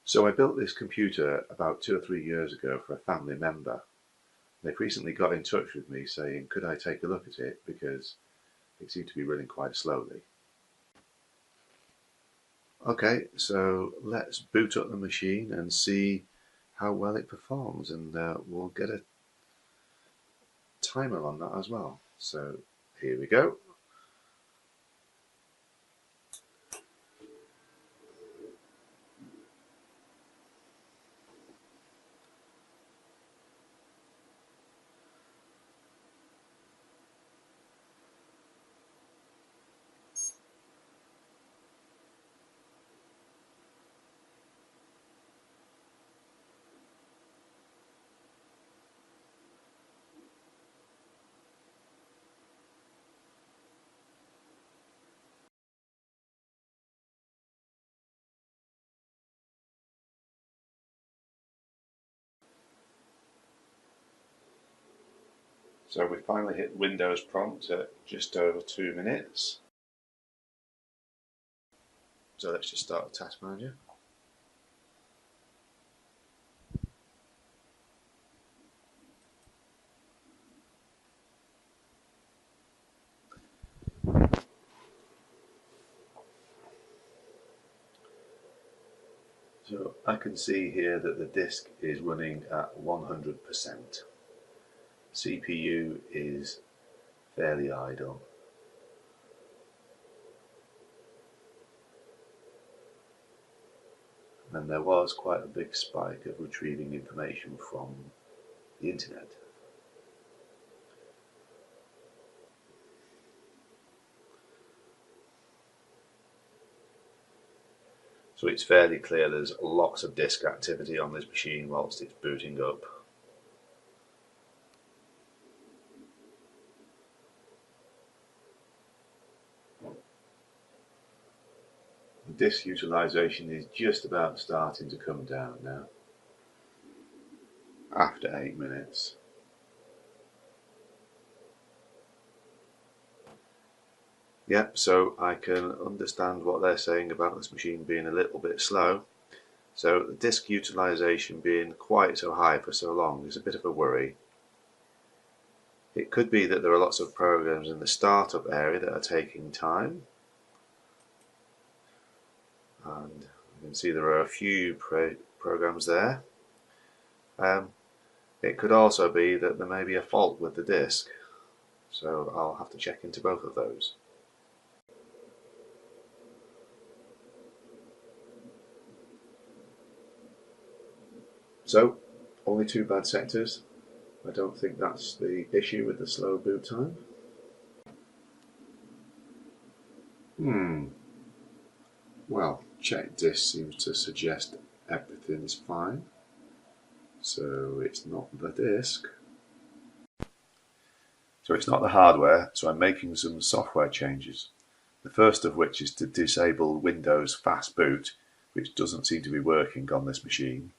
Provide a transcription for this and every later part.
So I built this computer about 2 or 3 years ago for a family member. They've recently got in touch with me saying, could I take a look at it because it seemed to be running quite slowly. Okay, so let's boot up the machine and see how well it performs, and we'll get a timer on that as well. So here we go. So we finally hit Windows prompt at just over 2 minutes. So let's just start the task manager. So I can see here that the disk is running at 100%. CPU is fairly idle. And there was quite a big spike of retrieving information from the internet. So it's fairly clear there's lots of disk activity on this machine whilst it's booting up. The disk utilization is just about starting to come down now, after 8 minutes. Yep, so I can understand what they're saying about this machine being a little bit slow. So the disk utilization being quite so high for so long is a bit of a worry. It could be that there are lots of programs in the startup area that are taking time. And you can see there are a few programs there. It could also be that there may be a fault with the disk. So I'll have to check into both of those. So, only 2 bad sectors. I don't think that's the issue with the slow boot time. Well, check disk seems to suggest everything's fine. So it's not the disk. So it's not the hardware, so I'm making some software changes. The first of which is to disable Windows Fast Boot, which doesn't seem to be working on this machine.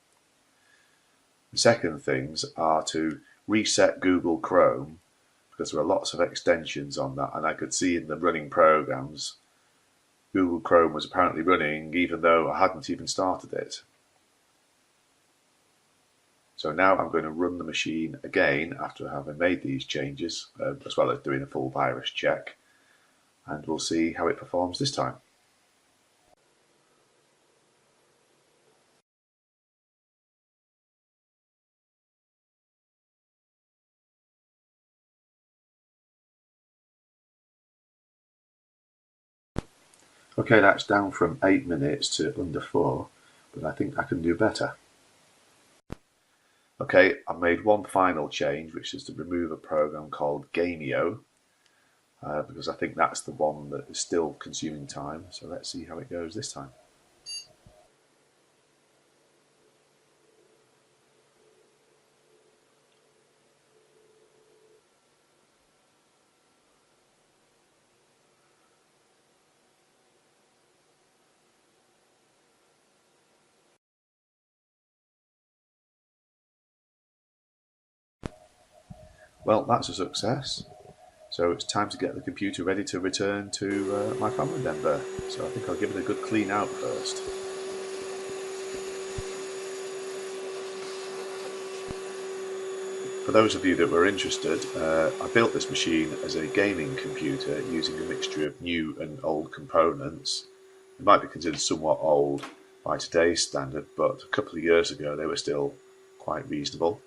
The second things are to reset Google Chrome, because there are lots of extensions on that, and I could see in the running programs Google Chrome was apparently running even though I hadn't even started it. So now I'm going to run the machine again after having made these changes, as well as doing a full virus check, and we'll see how it performs this time. Okay, that's down from 8 minutes to under 4, but I think I can do better. Okay, I made one final change, which is to remove a program called Gamio, because I think that's the one that is still consuming time. So let's see how it goes this time. Well, that's a success. So it's time to get the computer ready to return to my family member. So I think I'll give it a good clean out first. For those of you that were interested, I built this machine as a gaming computer using a mixture of new and old components. They might be considered somewhat old by today's standard, but a couple of years ago they were still quite reasonable.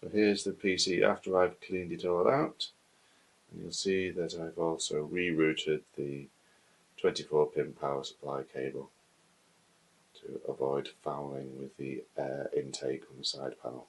So here's the PC after I've cleaned it all out, and you'll see that I've also rerouted the 24-pin power supply cable to avoid fouling with the air intake on the side panel.